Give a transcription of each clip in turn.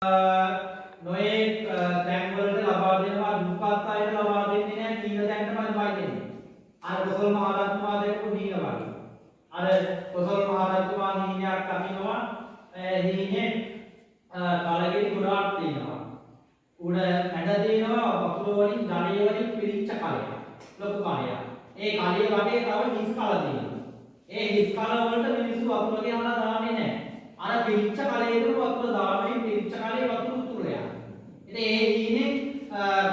නොයේ තැන් වලට ලබා දෙනවා දුප්පත් අයට ලබා දෙන්නේ නැහැ තීන තැන්ටමයි ලබා දෙන්නේ. අර කොසල් මහරජතුමා දැක්කු හීන වගේ. අර කොසල් මහරජතුමා හීනයක් අකිනවා හීනේ කලගෙඩි ගොඩාක් තියෙනවා. උඩ ඇඳ තියෙනවා වතුර වලින් ජලය වලින් පිරිච්ච කලයක්. ලොකු කලයක්. ඒ කලිය වටේ තව හිස් කල තියෙනවා. ඒ හිස් කල වලට මිනිස්සු වතුර ගෙනලා දාන්නේ නැහැ. අර පිරිච්ච කලයේට වතුර දාන්නේ පිරිච්ච කලයේ වතුර උතුර යනවා. ඉතින් ඒ හීනේ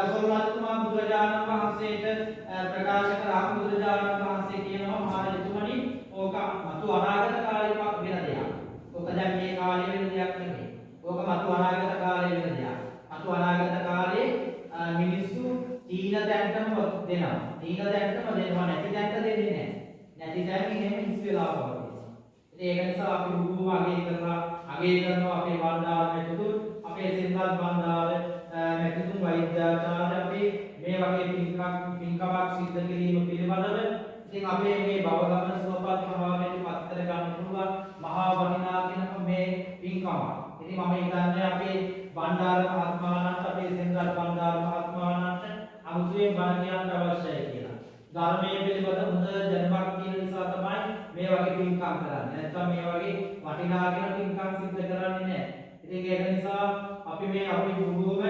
කොසල් රජතුමා බුදුරජාණන් වහන්සේට ප්‍රකාශ කරා බුදුරජාණන් වහන්සේ කියනවා මහරජතුමනි ඕක මතු අනාගත කාලේ වෙන දෙයක්. ඕක දැන් මේ කාලේ වෙන දෙයක් නෙමෙයි. ඕක මතු අනාගත කාලේ වෙන දෙයක්. මතු අනාගත කාලේ මිනිස්සු තීන දැන්ටම දෙනවා. තීන දැන්ටම දෙනවා නැති දැන්ට දෙන්නේ නැහැ. නැති දැන් එහෙම හිස් වෙලා පවතිනවා. ඉතින් ඒක නිසා අපි බුදුම අගය කරනවා අපේ වන්දාර මෙතුතු අපේ සින්වත් වන්දාර මෙතුතු වෛද්‍යාචාර්ය අපි මේ වගේ පින්කමක් සිද්ධ කිරීම පිළිබඳව ඉතින් අපේ මේ භව ගමන සුවපත් භාවයට පත් කර ගන්න පුළුවන් මහා වටිනා කියන මේ පින්කම. ඉතින් මම හිතන්නේ අපේ වන්දාර මහත්මයාණන්ට අපේ සින්වත් වන්දාර මහත්මයාණන්ට අමුතුවෙන් බණ කියන්න අවශ්‍යයි කියලා. ධර්මයේ පිළිබඳ හොඳ දැනුමක් තියෙන නිසා තමයි මේ වගේ පින්කම් කරන්නේ. නැත්නම් මේ වගේ වටිනා කියන පින්කම් සිද්ධ කරන්නේ නැහැ. ඉතින් ඒක නිසා අපි මේ අපි බොහෝම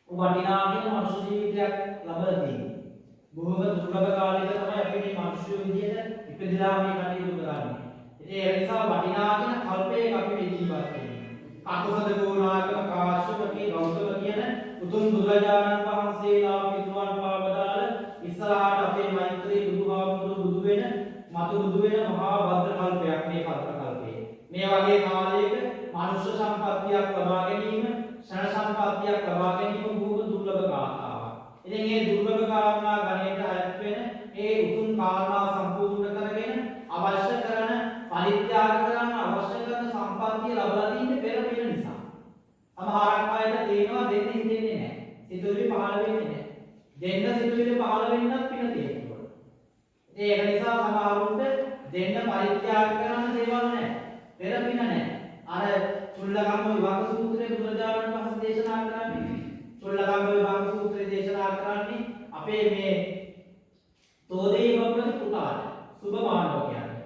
වටිනා කියන මනුෂ්‍ය ජීවිතයක් ලබලා තියෙනවා. බොහෝම දුර්ලභ කාලයක තමයි අපි මේ මනුෂ්‍ය විදියට ඉපදලා මේ කටයුතු කරන්නේ. ඉතින් ඒ නිසා වටිනා කියන කල්පයක අපි මේ ජීවත් වෙන්නේ. කකුසද ගෝනාගම කාශ්‍යප ගෞතම කියන උතුම් බුදුරජාණන් වහන්සේලා පිටුවන් පාවදාල ඉස්සරහට අපේ මෛත්‍රී බුදුහාමුදුරු බුදු වෙන මතු බුදු වෙන මහා භද්‍ර කල්පයක් මේ කල්ප කල්පේ. මේ වගේ කාලයක මනුෂ්‍ය සම්පත්තියක් ලබා ගැනීම, ශන සම්පත්තියක් ලබා ගැනීම බොහෝ දුර්ලභ කාරණාවක්. ඉතින් මේ දුර්ලභ කාරණා ගණයට අයත් වෙන ඒ උතුම් කාරණා සම්පූර්ණ කරගෙන අවශ්‍ය කරන පරිත්‍යාග කරන අවශ්‍ය කරන සම්පත්තිය ලබා දෙන්නේ පෙර පින නිසා. සමහරක් අයට තේනවා දෙන්න හිතෙන්නේ නැහැ. සිතුවිලි පහළ වෙන්නේ නැහැ. දෙන්න සිතුවිලි පහළ වෙන්නත් පින තියෙනවා. ඒක නිසා සමහරුන්ට දෙන්න පරිත්‍යාග කරන දේවල් නැහැ. පෙර පින නැහැ. අර චුල්ලකම්ම විභංග සූත්‍රයේ බුදුරජාණන් වහන්සේ දේශනා කරන්නේ චුල්ලකම්ම විභංග සූත්‍රයේ දේශනා කරන්නේ අපේ මේ තෝදේව ප්‍රතිපුතාට සුභමානව කියන්නේ.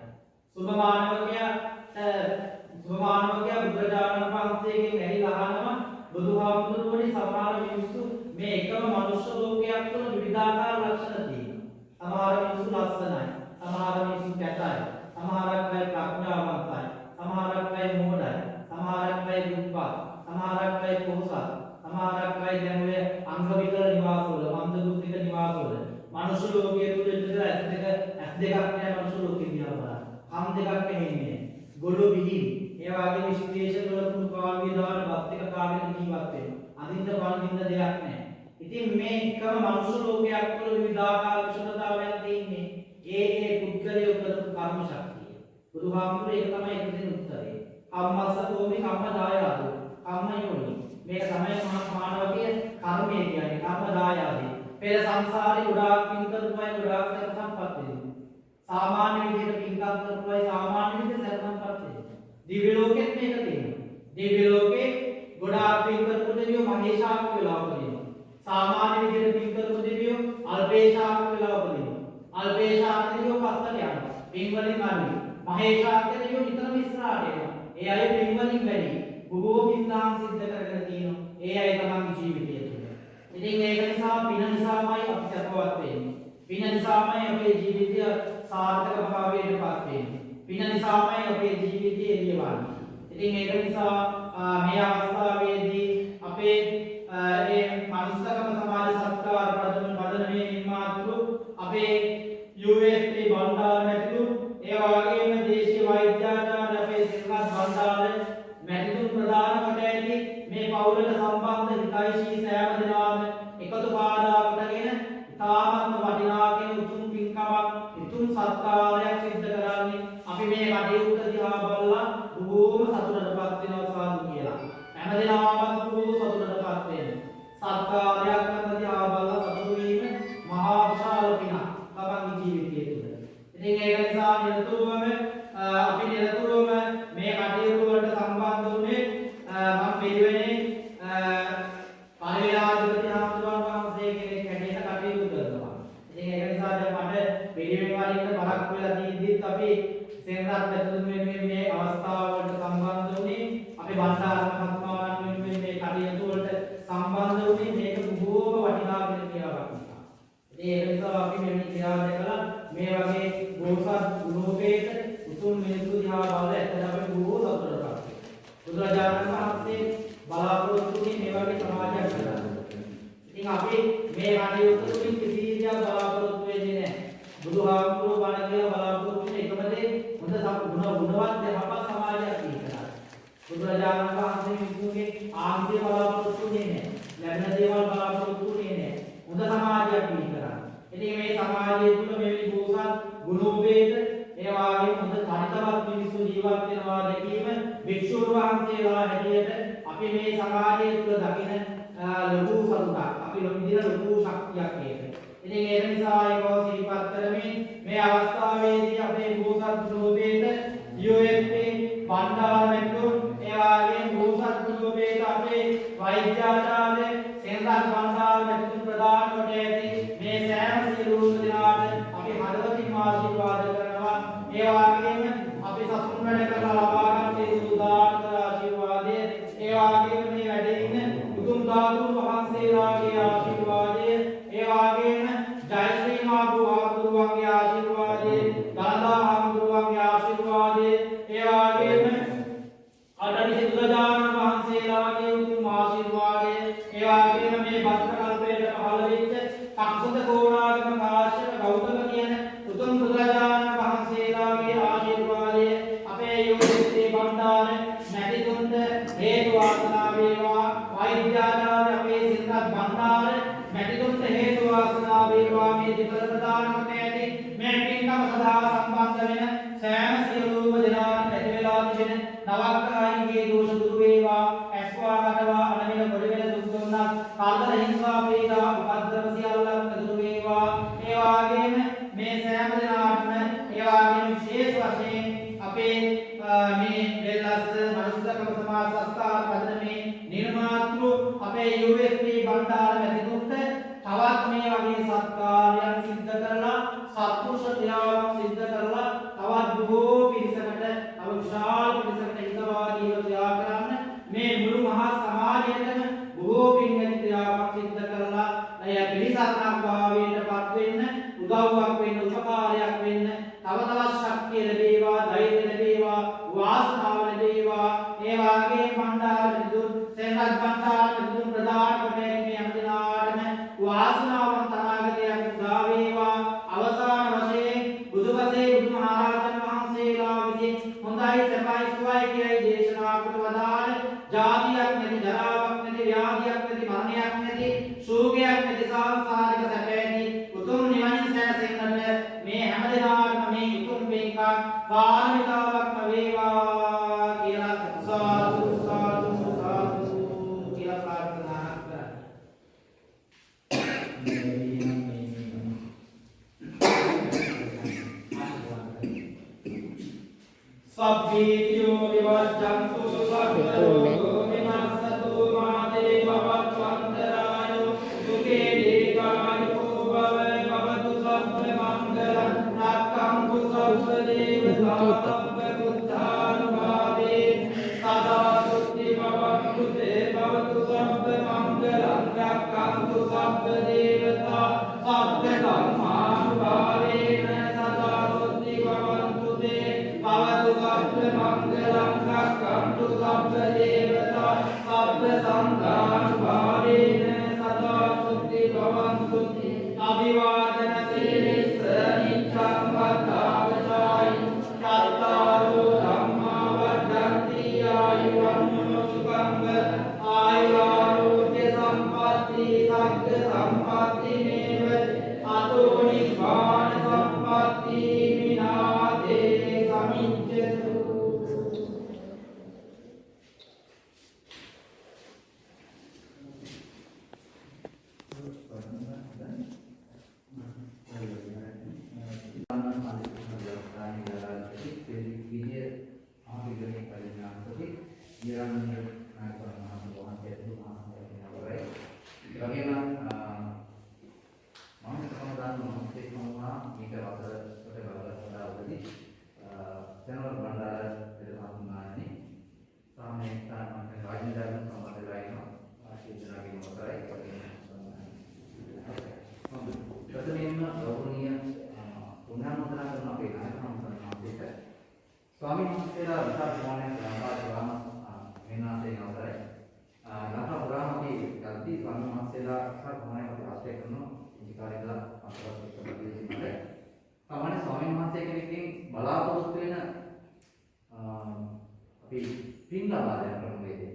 සුභමානවකයා බුදුරජාණන් වහන්සේගෙන් ඇහිලා අහනවා බුදුහාමුදුරුවනේ සමහර මිනිස්සු මේ එකම මනුෂ්‍ය ලෝකයක් තුළ විවිධාකාර ලක්ෂණ තියෙනවා. සමහර මිනිස්සු ලස්සනයි, සමහර මිනිස්සු කැතයි, සමහරක් අය ප්‍රඥාවන්තයි, සමහරක් අය මෝඩයි, සමහරක් අය දුප්පත්, සමහරක් අය පොහොසත්, සමහරක් අය දැන් ඔය අංග විකල නිවාසවල, මන්ද බුද්ධික නිවාසවල මනුෂ්‍ය ලෝකයේ තුල ඉඳලා ඇස් දෙකක් නැහැ මනුෂ්‍ය ලෝකෙ දිහා බලන්න. කම් දෙකක් නෙමෙයි. ගොළු බිහින් ඒ වගේ විශේෂ වල තුන් කාර්ය දාන වත් එක කාර්යන ජීවත් වෙනවා. අදින්න බලන්න දෙයක් නැහැ. ඉතින් මේ එකම මනුෂ්‍ය ලෝකයක් තුළ විවිධාකාර විෂමතාවයන් තියෙන්නේ. ඒ පුද්ගලයේ උපත කර්ම ශක්තිය. බුදුහාමුදුරේ ඒක තමයි ඉදිරින් උත්තරේ. කම්මස්සකෝමි කම්මදායාදෝ. කම්මයෝනි. මේක තමයි මානවකයේ කර්මය කියන්නේ. කම්මදායාදී. පෙර සංසාරේ ගොඩාක් පින් කරපුවයි ගොඩාක් සැප සම්පත් වෙනවා. සාමාන්‍ය විදිහට පින්කම් කරපුවයි සාමාන්‍ය විදිහට සැප සම්පත් වෙනවා. දිව්‍ය ලෝකෙත් මේක තියෙනවා. දිව්‍ය ලෝකේ ගොඩාක් පින් කරපු දෙවියෝ මහේශාක් වෙලා උපදිනවා. සාමාන්‍ය විදිහට පින් කරපු දෙවියෝ අල්පේශාක් වෙලා උපදිනවා. අල්පේශාක් දෙවියෝ පස්සට යනවා. පින් වලින් අඩුයි. මහේශාක් දෙවියෝ නිතරම ඉස්සරහට එනවා. ඒ අය පින් වලින් වැඩි. බොහෝ පින්දාම් සිද්ධ කරගෙන තියෙනවා. ඒ අය තමන්ගේ ජීවිතය තුළ. ඉතින් ඒක නිසා පින නිසාමයි අපි සැපවත් වෙන්නේ. පින නිසාමයි අපේ ජීවිතය සාර්ථක භාවයට පත් වෙන්නේ. පින නිසාමයි අපේ ජීවිතය එළියවන්නේ. ඉතින් ඒක නිසා මේ අවස්ථාවේදී අපේ ඒ මනුස්සකම සමාජ සත්කාර පදනමේ නිර්මාතෘ අපේ USP බණ්ඩාර මැතිතුන් ඒ වගේම දේශීය වෛද්‍යාචාර්ය අපේ සිල්වත් බණ්ඩාර මැතිතුන් ප්‍රදාන කොට ඇති මේ පවුලට සම්බන්ධ හිතයිශී සෑම දෙනාම එකතු පාදා කොටගෙන ඉතාමත් වටිනා කියන උතුම් පින්කමක් උතුම් සත්කාරයක් සිද්ධ කරන්නේ අපි මේ කටයුත්ත දිහා බලලා බොහෝම සතුටටපත් වෙනවා සාදු කියලා. හැමදෙනාම බොහෝ සතුටටපත් වෙන. සත්කාරයක් කරන දිහා බලලා සතුටු වීම මහා විශාල පිනක් තමන්ගේ ජීවිතය තුළ. ඉතින් ඒක නිසා නිරතුරුවම අපි මේ කටයුතු වලට සම්බන්ධ වුණේ මම පිළිවෙල ගාල්පති හාමුදුරුවෝ වහන්සේ කෙනෙක් හැටියට කටයුතු කරනවා. ඉතින් ඒක නිසා දැන් මට පිළිවෙල වලින් බලක් වෙලා තියෙද්දිත් අපි සෙන්රත් පැතුම් වෙනුවෙන් මේ අවස්ථාවලට සම්බන්ධ වුණේ. අපි බණ්ඩාර මහත්මයාණන් වෙනුවෙන් මේ කටයුතු වලට සම්බන්ධ වුණේ. මේක බොහෝම වටිනා ක්‍රියාවක් නිසා. ඉතින් ඒක නිසා අපි මෙවැනි ක්‍රියාව දැකලා මේ වගේ බෝසත් ගුණෝපේත උතුම් මිනිසු දිහා බලලා ඇත්තට අපි බොහෝ සතුටට පත් වෙනවා. බුදුරජාණන් වහන්සේ බලාපොරොත්තු වෙන්නේ මේ වගේ සමාජයක් කරන්න. ඉතින් අපි මේ කටයුතු තුළින් කිසි දෙයක් බලාපොරොත්තු වෙන්නේ නැහැ. බුදුහාමුදුරුවෝ බණ කියලා බලාපොරොත්තු වෙන එකම දේ හොඳ ගුණවත් යහපත් සමාජයක් ඉස්සරහට. බුදුරජාණන් වහන්සේ මිනිසුන්ගේ ආන්තිය බලාපොරොත්තු වෙන්නේ නැහැ. ලැබෙන දේවල් බලාපොරොත්තු වෙන්නේ නැහැ. හොඳ සමාජයක් ඉස්සරහට. ඉතින් මේ සමාජය තුළ මෙවැනි බෝසත් ගුණෝපේත ඒ වගේම හොඳ චරිතවත් මිනිස්සු ජීවත් වෙනවා දැකීම භික්ෂුන් වහන්සේලා හැටියට අපි මේ සමාජය තුළ දකින ලොකු සතුටක්. අපි ලොකු ශක්තියක් ඒක. ඉතින් ඒක නිසා ඒකව සිහිපත් කරමින් මේ අවස්ථාවේදී අපේ බෝසත් ගුණෝපේත UFP බණ්ඩාර මෙතුන් ඒ වගේම බෝසත් ගුණෝපේත අපේ වෛද්‍යාචාර්ය සෙන්රත් බණ්ඩාර මෙතුන් ප්‍රදාන කොට ඇති මේ සෑම සියලුම දෙනාට අපි හදවතින් ආශිර්වාද කරනවා. ඒ වගේම අපි සතුන් වැඩ කරලා ලබා ගන්න සුදානතර ආශිර්වාදය ඒ වගේම මේ වැඩේ ඉන්න උතුම් ධාතුන් වහන්සේලාගේ ආශිර්වාදය ඒ වගේම ජයශ්‍රී මාබු ආගුරුවන්ගේ ආශිර්වාදය දනදා ආගුරුවන්ගේ ආශිර්වාදය ඒ වගේම අටවිසි බුදුරජාණන් වහන්සේලාගේ උතුම් ආශිර්වාදය ඒ වගේම මේ භක්ත කල්පයට පහළ වෙච්ච කක්ෂත කෝණාගම කාශ්‍යප ගෞතම කියන උතුම් බුදුරජාණන් වහන්සේලාගේ ආශිර්වාදය අපේ යෝනිසේ බණ්ඩාර මැතිතුන්ට හේතු වාසනා වේවා. වෛද්‍යාචාර්ය අපේ සින්වත් බණ්ඩාර මැතිතුන්ට හේතු වාසනා වේවා. මේ දෙපළ ප්‍රදාන කොට ඇති මේ පින්කම සඳහා සම්බන්ධ වෙන සෑම සියලුම දෙනාට ඇති වෙලා තිබෙන නවක්කායිගේ දෝෂ දුරු වේවා. ඇස්වා කටවා අනමිල පොඩි වෙන දුක් දුන්නත් කාලතර හිංසා පීඩා උපද්‍රව සියල්ලක් දුරු වේවා. ඒ වගේම මේ සෑම දෙනාටම ඒ වගේම විශේෂ වශයෙන් අපේ මේ වෙල්ලස් මනුස්සකම සමාජ සංස්ථා පදනමේ නිර්මාතෘ අපේ USP බණ්ඩාර මැතිතුන්ට තවත් මේ වගේ සත්කාරයන් සිද්ධ කරලා සත්පුරුෂ ක්‍රියාවන් සිද්ධ කරලා තවත් බොහෝ පිරිසකට තව විශාල පිරිසකට හිතවාදීව ක්‍රියා කරන්න මේ මුළු මහා සමාජයටම බොහෝ පින් ඇති ක්‍රියාවක් සිද්ධ කරලා අය පිළිසරණක් භාවයට පත් වෙන්න උදව්වක් වෙන්න උපකාරයක් වෙන්න තව තවත් ශක්තිය ලැබේවා ධෛර්ය ලැබේවා වාසනාව ලැබේවා. ඒ වගේම බණ්ඩාර විදුන් සෙන්රත් බණ්ඩාර විදුන් ප්‍රදාන කොට මේ අන්දිනාටම වාසනාවන්ත අනාගතයක් උදා වේවා. අවසාන වශයෙන් බුදුපසේ බුදුමහරහතන් වහන්සේලා විසින් හොඳයි සැපයි සුවයි කියයි දේශනා කොට වදාළ ජාතියක් නැති ජරාවක් නැති ව්‍යාධියක් නැති මරණයක් නැති ශෝකයක් නැති සංසාරික සැප ඇති උතුම් නිවනින් සැනසෙන්නට මේ හැම දිනාටම මේ උතුම් පින්කම් පාරමිතාවක්ම වේවා කියලා සාදු සාදු සාදු කියලා ප්‍රාර්ථනා කරා. සබ්බීතියෝ විවජ්ජන්තු සබ්බරෝගෝ විනස්සතු මාදේ භවත්වන්තරායෝ සුඛේ දීර්ඝායුකෝ භව භවතු සබ්බ මංගලං රක්ඛන්තු සබ්බ දේවතා සබ්බ බුද්ධානුභාවේ සදා සුද්ධි භවන්තු තේ භවතු සබ්බ මංගලං රක්ඛන්තු සබ්බ දේවතා සබ්බ ධම්මානුභාවේන සදා සුද්ධි භවන්තු තේ භවතු සබ්බ මංගලං රක්ඛන්තු සබ්බ දේවතා සබ්බ සංඝානුභාවේන සදා සුද්ධි භවන්තු තේ අභිවාදන සීලිස්ස නිච්ඡං වත්තාවචායි චත්තාරෝ ධම්මා වද්දන්ති ආයුවන්නෝ සුඛං ආයුරෝග්‍ය සම්පatti සග්ග සම්පatti මේව අතෝ නිබ්බාන සම්පatti විනාතේ සමිච්ඡතු. මහන්සියලා සහ කොහොමද අපි ආශ්‍රය කරනවා ඉති කාලේ ඉඳලා අපරාධ ප්‍රතිවිරුද්ධ සාමාන්‍ය ස්වාමීන් වහන්සේ කෙනෙක්ගෙන් බලාපොරොත්තු වෙන අපි පින් ලබා දෙන ක්‍රමවේදය.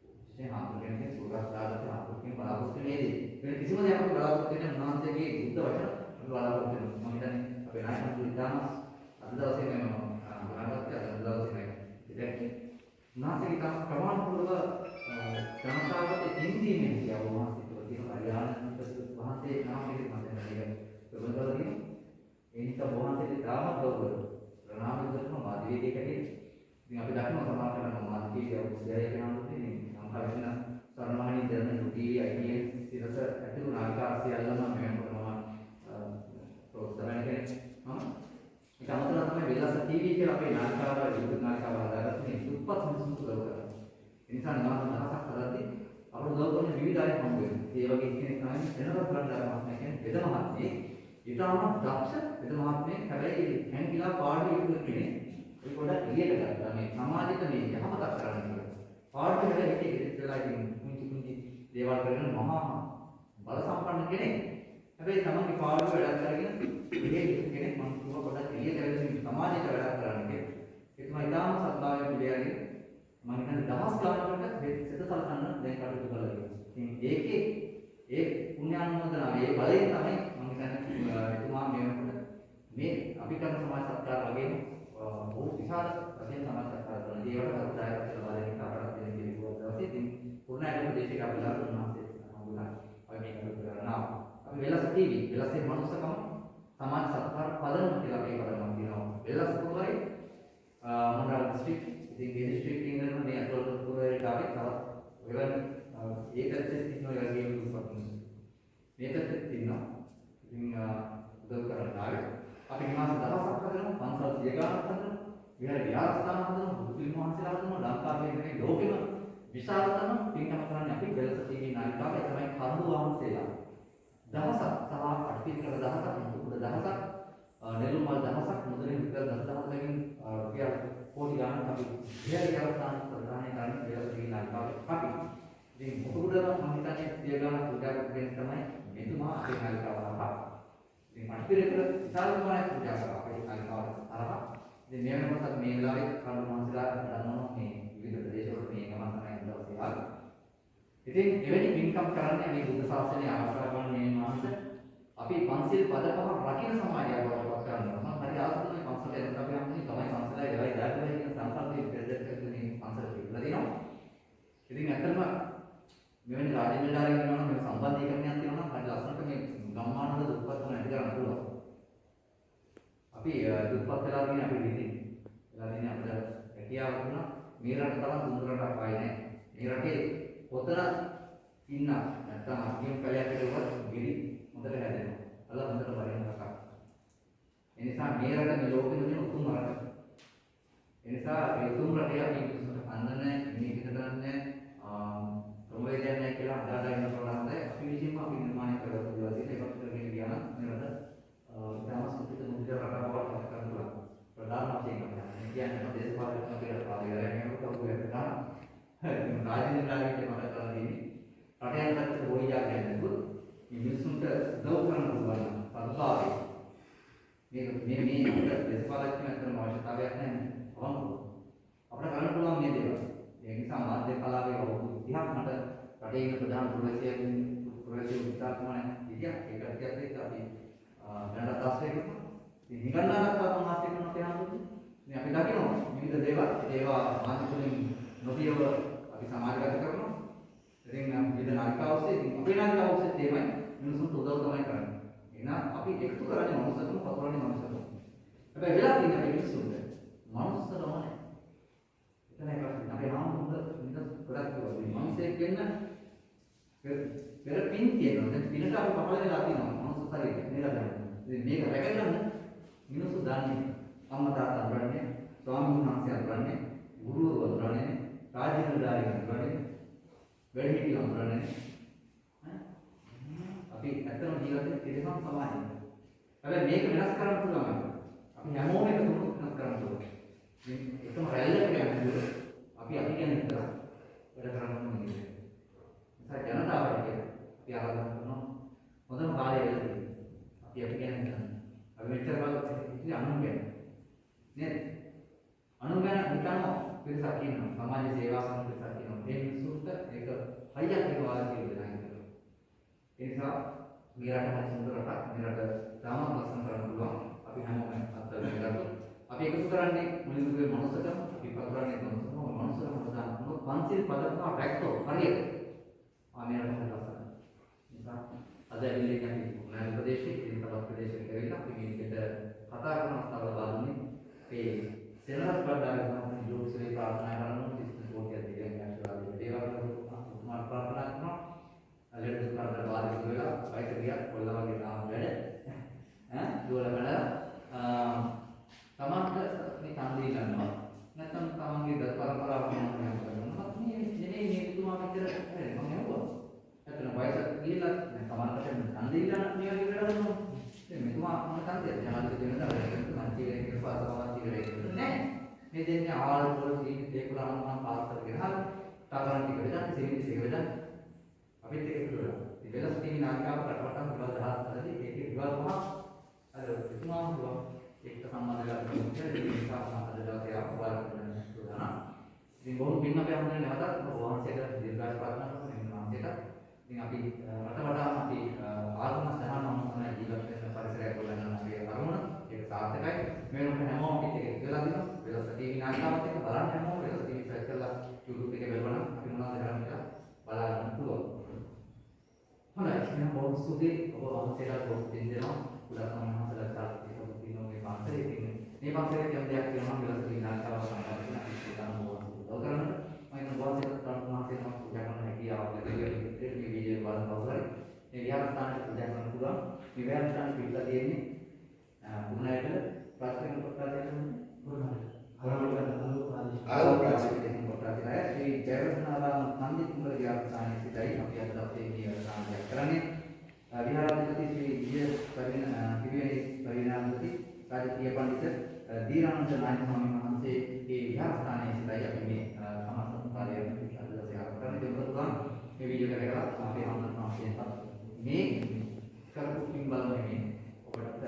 විශේෂයෙන් ආත්මයෙන් සුරස් දාලා ආත්මයෙන් බලාපොරොත්තු වෙන්නේ. වෙන කිසිම දෙයක් අපි බලාපොරොත්තු වෙන උන්වහන්සේගේ බුද්ධ වචන අපි බලාපොරොත්තු වෙනවා. මම හිතන්නේ අපේ නායකතුරු ඉතාමත් අද දවසේ මම ගණන්ගත්ත අද දවසේ ඉතින් උන්වහන්සේගේ තම ප්‍රමාණිකව ජනතාවට ඉන්දීමේ කියව උන්වහන්සේ තුළ තියෙන කල්යාණ වහන්සේ නාමයේ මතකයි. ප්‍රබන්ධවලින් ඒ නිසා වහන්සේට තාමත් ගෞරව ප්‍රණාම කරන මාධ්‍යවේදී කැටේ ඉතින් අපි දකිනවා සමාජ කරන මාධ්‍යවේදී උදේ කියනකොට ඉතින් සම්පූර්ණ සරණමහණී දරන ටීවී ITN සිරස ඇතුළු නාලිකා සියල්ලම මෙහෙම කරනවා ප්‍රොෆෙසර් කෙනෙක් ඒක අමතරව තමයි වෙලස ටීවී කියලා අපේ නාලිකාව විද්‍යුත් නාලිකාව හදාගත්තේ දුප්පත් මිනිස්සුන්ට උදව් කරනවා ඒ නිසා නිවාස දහසක් කරද්දී අපට උදව් කරන විවිධ අය හම්බ වෙනවා ඒ වගේ කෙනෙක් තමයි වෙනවත් කරන්න මම කියන්නේ වෙද මහත්මිය ඊටම දක්ෂ වෙද මහත්මිය හැබැයි හැංගිලා පාඩු ඉක්ම කෙනෙක් ඒ පොඩක් එළියට ගත්තා මේ සමාජික මේ යහපතක් කරන්න කියලා පාඩු වල හිතේ ඉස්සෙල්ලා ඉතින් කුංචි දේවල් කරන මහා බල සම්පන්න කෙනෙක් හැබැයි තමන්ගේ පාඩු වැඩක් කරගෙන ඉන්නේ කෙනෙක් මම කිව්වා පොඩක් එළියට ඇවිල්ලා සමාජික වැඩක් කරන්න කියලා ඒ තමයි ඊටම සත්භාවය පිළියන්නේ මම හිතන්නේ දහස් ගණනකට සිත සලසන්න දැන් කටයුතු කරලා තියෙනවා ඉතින් ඒකේ ඒ පුණ්‍යානුමෝදනාව ඒ බලයෙන් තමයි මම හිතන්නේ එතුමා මේ අපි කරන සමාජ සත්කාර වගේම බොහෝ විශාල වශයෙන් සමාජ සත්කාර කරන දේවට කරුණාවක් කියලා බලන්නේ කාටවත් දෙන කෙනෙකුට දවසේ ඉතින් පුණ්‍යානුමෝදනාව දේශික අපිලා උන්වහන්සේ හම්බුණා අපි මේක කරනවා අපි වෙලස් ටීවී වෙලස්ේ මනුස්සකම සමාජ සත්කාර පදනම කියලා අපි පදනමක් තියෙනවා වෙලස් කුමරේ මොනරාල ඩිස්ට්‍රික්ට් ඉතින් මේ ඩිස්ට්‍රික්ට් එකේ ඉන්න මේ අතලොත් කුමරේට අපි තවත් වෙලන් ඒකත් ඉන්නවා යගේ දුප්පත් මිනිස්සු මේකත් ඉන්නවා ඉතින් උදව් කරන්න ආවේ අපි නිවාස දහසක් හදනවා පන්සල් 100 ගානක් හදනවා විහාර විහාරස්ථාන හදනවා බුදුන් වහන්සේලා හදනවා ලංකාවේ ඉන්නේ ලෝකෙම විශාලතම පින්කම කරන්නේ අපි වෙලස ටීවී නාලිකාවේ තමයි කරුණු වහන්සේලා දහසක් සහ අටපිරිකර දහසක් මුකුද දහසක් නෙළුම් මල් දහසක් මුදලින් විතර 10000කින් රුපියල් කෝටි ගානක් අපි විහාර විහාරස්ථාන ප්‍රදානය කරන වෙලස ටීවී නාලිකාවේ අපි ඉතින් මුකුදම මම හිතන්නේ 100 ගානක් පූජා කරගෙන තමයි මෙතුමා අපේ නාලිකාව හරහා ඉතින් අටපිරිකර විශාල ප්‍රමාණයක් පූජා කරා අපේ නාලිකාව හරහා ඉතින් මේ වෙනකොට මේ වෙලාවේ කරුණු වහන්සේලා දන්නවා මේ විවිධ ප්‍රදේශවල මේ ගමන් තමයි දවසේ ආවේ ඉතින් එවැනි පින්කම් කරන්නේ මේ බුද්ධ ශාසනය ආශ්‍රය කරන මේ මාස අපි පන්සිල් පද පහ රකින්න සමාජයක් බවට කරනවා. මම හරි ආසන්නයි පන්සලට එන්න අපි යන්නේ තමයි පන්සලයි වෙලයි දායකවයි කියන සංකල්පයේ ප්‍රදේශයක් තුනේ පන්සල කියලා දෙනවා. ඉතින් ඇත්තටම මෙවැනි රාජ්‍ය නිලධාරීන් ඉන්නවා නම් මේ සම්බන්ධීකරණයක් තියෙනවා නම් හරි ලස්සනට මේ ගම්මානවල දුප්පත්කම නැති කරන්න පුළුවන්. අපි දුප්පත් වෙලා තියෙන අපි ඉතින් වෙලා තියෙන අපිට හැකියාව වුණා මේ රට තරම් දුර රටක් ආයේ නැහැ. මේ රටේ කොතන ඉන්න නැත්නම් අධ්‍යයන කලයක් කෙරුවත් ගිරි හොඳට හැදෙනවා. අල්ල හොඳට පරිණත කරා. ඒ නිසා මේ රට මේ ලෝකෙම තියෙන උතුම් රට. ඒ නිසා මේ උතුම් රටේ අපි කිසිම කන්නන්නේ මේ පිටකරන්නේ ප්‍රමෝදයක් නැහැ කියලා අදාළ ඉන්න ප්‍රවණතාවය අපි විසින්ම අපි නිර්මාණය කරලා තියෙනවා. ඒක කරගෙන ගියා නම් මේ රට ඉතාම සුපිත මුදිත රටක් බවට පත් කරනවා. ප්‍රධාන වශයෙන් කියන්නේ දේශපාලන කියලා පාවිච්චි කරගෙන යනකොට රාජ්‍යනිලධාරීන්ට මතක කරලා දෙන්නේ රටේ අතට හොයියා කියන්නේ මිනිස්සුන්ට උදව් කරන්න පුළුවන් සත්භාවය මේ අපිට දේශපාලනඥයන් අතර අවශ්‍යතාවයක් නැහැ අපිට කරන්න පුළුවන් මේ දේවල් ඒ නිසා මාධ්‍ය කලාවේ අවුරුදු 30ක් මට රටේ ඉන්න ප්‍රධාන ප්‍රවේශික විද්‍යාඥයන් ඉතියා ඒකට අපි දැනට තාස්සේ කරනවා ඉතින් නිගණ්ණාගත මාධ්‍ය කරන තැනදී මේ අපි දකිනවා විවිධ දේවල් ඒවා මාධ්‍ය වලින් නොකියව අපි සමාජගත කරනවා. ඉතින් විවිධ නාලිකා ඔස්සේ අපේ නාලිකා ඔස්සේ තේමයි මිනිසුන්ට උදව් තමයි කරන්නේ. එහෙනම් අපි එකතු කරන්නේ මනුස්සකම පතරන්නේ මනුස්සකම. හැබැයි වෙලා තියෙන මිනිස්සුන්ට මනුස්සකම නැහැ. එතන එකක් අපේ ආම හොඳ මිනිස් ගොඩක් වගේ මනුස්සයෙක් වෙන්න පෙර පින් තියෙනවා. දැන් පිනට අපි පහළ වෙලා තියෙනවා මනුස්ස ශරීරය නේද? ඉතින් මේක රැකගන්න මිනිස්සු දන්නේ අම්මා තාත්තා අඳුරන්නේ ස්වාමීන් වහන්සේ අඳුරන්නේ ගුරුවරු අඳුරන්නේ රාජ්‍ය නිලධාරීන් අඳුරන්නේ වැඩිහිටි අඳුරන්නේ අපි ඇත්තම ජීවිතේ තිරසම් සමාජයක්. හැබැයි මේක වෙනස් කරන්න පුළුවන්. අපි හැමෝම එක තුනක් වෙනස් කරන්න පුළුවන්. මේ එකම රැල්ලකට යන්නේ අපි කියන්නේ විතර වැඩ කරන්න ඕනේ. නිසා ජනතාවට අපි ආරම්භ කරනවා හොඳම කාලය වෙලදී අපි කියන්නේ අපි මෙච්චර කාලෙ ඉතින් අනුන් ගැන නේද අනුන් ගැන හිතන පිරිසක් ඉන්නවා සමාජ සේවා කරන පිරිසක් ඉන්නවා ඒ මිනිස්සුන්ට ඒක හයියක් එක වාසිය දෙනවා කියලා ඒ නිසා මේ රට හරි සුන්දර රටක් මේ රට තාම ලස්සන කරන්න පුළුවන් අපි හැමෝම අත්දැකීම් අපි එකතු කරන්නේ මුලින්ම මනුස්සකම අපි පතුරන්නේ මනුස්සකම හදාගන්න පන්සිල් පදක්ම රැක්කෝ හරියට ආමේර ලස්සන නිසා අද ඇවිල්ලා අපි නාල ප්‍රදේශයේ ඉතින් තවත් ප්‍රදේශයකට ඇවිල්ලා අපි මේකට කතා කරන අවස්ථාව ලබා දුන්නේ මේ සෙනරත් බණ්ඩාරගේ ජෝතිසේ ප්‍රාර්ථනා කරනවා කිසිම කෝටියක් දෙකෙන් ආශිර්වාද වේවා මම ප්‍රාර්ථනා කරනවා අලෙට කරදර වාදික වෙලා වයිට ගියා කොල්ලවගේ නාම වැඩ දුවල වැඩ තමන්ට මේ කන්දේ ගන්නවා නැත්නම් තමන්ගේ දත් පරම්පරාව මොනවද කරනවා මේ තුමා මෙතන මම හෙව්වා එතන වයසට ගිහිල්ලා තමන්ට කන්දේ ගන්න මේ වගේ වැඩ කරනවා මේ මෙතුමා මොන කන්දේද ජනාධිපති වෙනදා මම කියන්නේ කියලා පාසලවත් කියලා නෑ මේ දෙන්නේ ආල් වල සීනි දෙකලම නම් පාස් කරගෙන හරි තාතරන් ටික වෙදන් සීනි ටික වෙදන් අපිත් ඒක කරලා ඉතින් වෙනස් තියෙන නාමිකාව රටවටම විවාද 17දී ඒකේ විවාද පහ අර එතුමාම පුළුවන් ඒකට සම්බන්ධ කරලා ඉතින් නිසා අද දවසේ ආපුවාර කරන්න උදාන ඉතින් බොහොම පින් අපේ හම්බුනේ නැවතත් වහන්සේට දීර්ඝායු ප්‍රාර්ථනා කරනවා මේ වහන්සේට ඉතින් අපි රට වටාම අපි ආගම සහනම තමයි ජීවත් වෙන පරිසරයක් ගොඩනගන්න අපේ අරමුණ ඒක සාර්ථකයි මේ වෙනකොට හැමෝම අපිත් එක්ක එකලා දිනවා වෙලස ටීවී නාලිකාවත් එක්ක බලන්න හැමෝම වෙලස ටීවී සර්ච් කරලා YouTube එකේ බලනවා අපි මොනවද කරන්නේ කියලා බලා ගන්න පුළුවන් හොඳයි එහෙනම් බොහොම ස්තුතියි ඔබ වහන්සේට බොහොම පින් දෙනවා උදා සම්මානසලට සාර්ථකව දිනෝ මේ පාසලේ ඉන්නේ මේ පාසලේ යම් දෙයක් තියෙනවා වෙලස ටීවී නාලිකාව සම්බන්ධ කරගෙන අපි ගන්න ඕන මම වහන්සේට ප්‍රාර්ථනාසෙන් පූජා කරන හැකියාව ලැබෙන්නේ මේ වීඩියෝ බලන කවුරුහරි මේ විහාරස්ථානයේ පූජා කරන්න පුළුවන් මේ විහාරස්ථානයේ පිටලා තියෙන්නේ පුණයට ප්‍රාථමික කොටසෙන් ආලෝකාශයෙන් කොටසයි ශ්‍රී ජයවර්ධනාරාම නන්දි කුමර විහාරස්ථානයේ සිටයි අපි අද දවසේ මේ සාකච්ඡා කරන්නේ විහාරාධිපති ශ්‍රී පරිණාමපති රාජකීය පඬිතුක දීරානන්ද නායක ස්වාමීන් වහන්සේ මේ විහාරස්ථානයේ සිටයි අපි මේ සමස්ත කාර්යය අද දවසේ ආරම්භ කරන්නේ දෙවතුන් මේ වීඩියෝ එක කරලා අපේ හම්බන්තෝසේ මේ කරපු පින් බලන්නේ ඔබට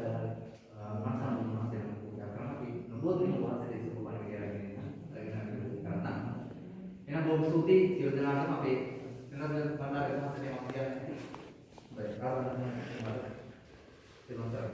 මනසන් මොනවද පූජා කරන්න අපි නොබෝධින වාසයේ සුබවන විදියට කරන්න. එහෙනම් බොහොම ස්තුතියි සියලු දෙනාටම අපේ වෙනද බණ්ඩාර මහත්මයා මම කියන්නේ. හොඳයි ප්‍රාර්ථනා කරනවා. දෙවන්තර.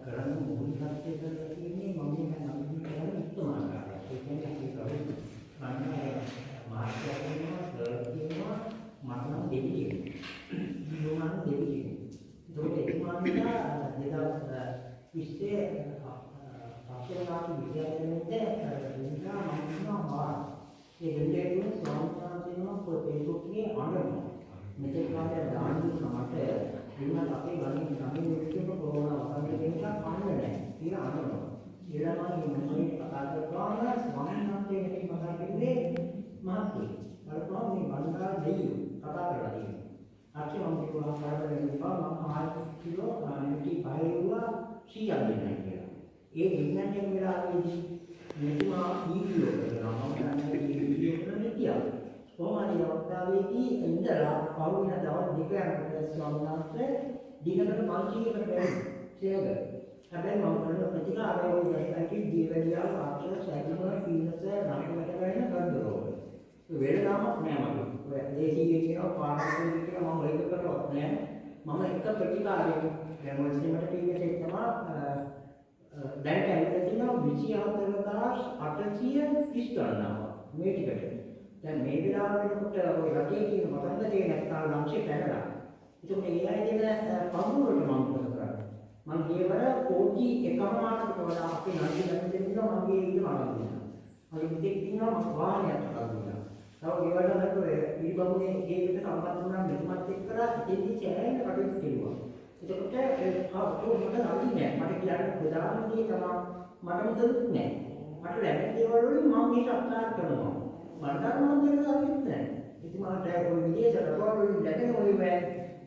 කරන මොහොත සත්‍ය කරලා තියෙන්නේ මම නම් කරන උත්තම ආකාරය. ඒ කියන්නේ අපි කරන්නේ මාර්ගය කියනවා කියනවා මට නම් දෙවි කියනවා. ඊළඟ දෙවි කියනවා. ඒකට එතුමාලා 2020 අපේලාට විද්‍යාලයෙන්ද නිකා මම ඒ දෙන්නේ ස්වාමීන් වහන්සේනම Facebook එකේ අඬනවා. මෙතෙක් කාලයක් දාන දුන්නා මට ඊළඟ අපේ ගණන් ගණන් විශ්ව කොරෝනා වගේ දෙයක් අහන්න නැහැ. කියලා අහනවා. ඊළඟට මම කතා කරනවා ස්වාමීන් වහන්සේගෙන් කතා කරන්නේ මාත් බලපුවා මේ බණ්ඩාර දෙයියෝ කතා කරලා තියෙනවා. අච්චි මම කිව්වා කාටද කියනවා මම ආයෙත් කිව්වා නැටි බයරුවා 100ක් දෙන්නයි කියලා. ඒ ඉන්නකම් වෙලාවේදී මෙතුමා වීඩියෝ කරනවා මම කියන්නේ වීඩියෝ කරන නිතිය. කොහොමද අවස්ථාවේදී ඉඳලා පවුන දවස් දෙක යනකොට ස්වාමීන් වහන්සේ දිනකට 500කට වැඩි හැබැයි මම කරන ප්‍රතිකාරය ඔය ඇටි දීවැඩියා පාත්‍ර සැකම ෆීනස් නම්කට ගන්න ගන්නවා. ඒ වෙලනමක් නෑ මට. ඔය දේශීය කියනවා පාඩම් කියනවා මම ඒක කරවත් නෑ. මම එක ප්‍රතිකාරයක දැන් ඔය සිමට ටීවී එකේ තමයි දැන් ඇවිල්ලා තියෙනවා 24830 ගන්නවා මේ ටිකට. දැන් මේ විලාසෙකට ඔය රටේ තියෙන මතක තියෙන නැත්නම් ලක්ෂය පැනලා. ඒක මේ අය දෙන පමුණුවට මම මොකද කරන්නේ? මම ගියවර කෝටි එකමාරකට වඩා අපේ නඩු දැන් දෙන්නවා මගේ ඊට මාරුයි. මගේ දෙයක් තියෙනවා මම වාහනයක් හදාගන්නවා. තව ගෙවල් වලට ඊබමුනේ ඒකට සම්බන්ධ වුණා මෙතුමත් එක්කලා ඉතින් චෑනල් කටයුතු කෙරුවා. එතකොට මට නැති නෑ. මට කියන්න ප්‍රධාන දේ තමයි මට මුදලුත් නෑ. මට ලැබෙන දේවල් වලින් මම මේක අත්හාර කරනවා. මට නම් දෙයක් නෑ. ඉතින් මට ඔය විදිහට රටවල් වලින් ලැබෙන ඔය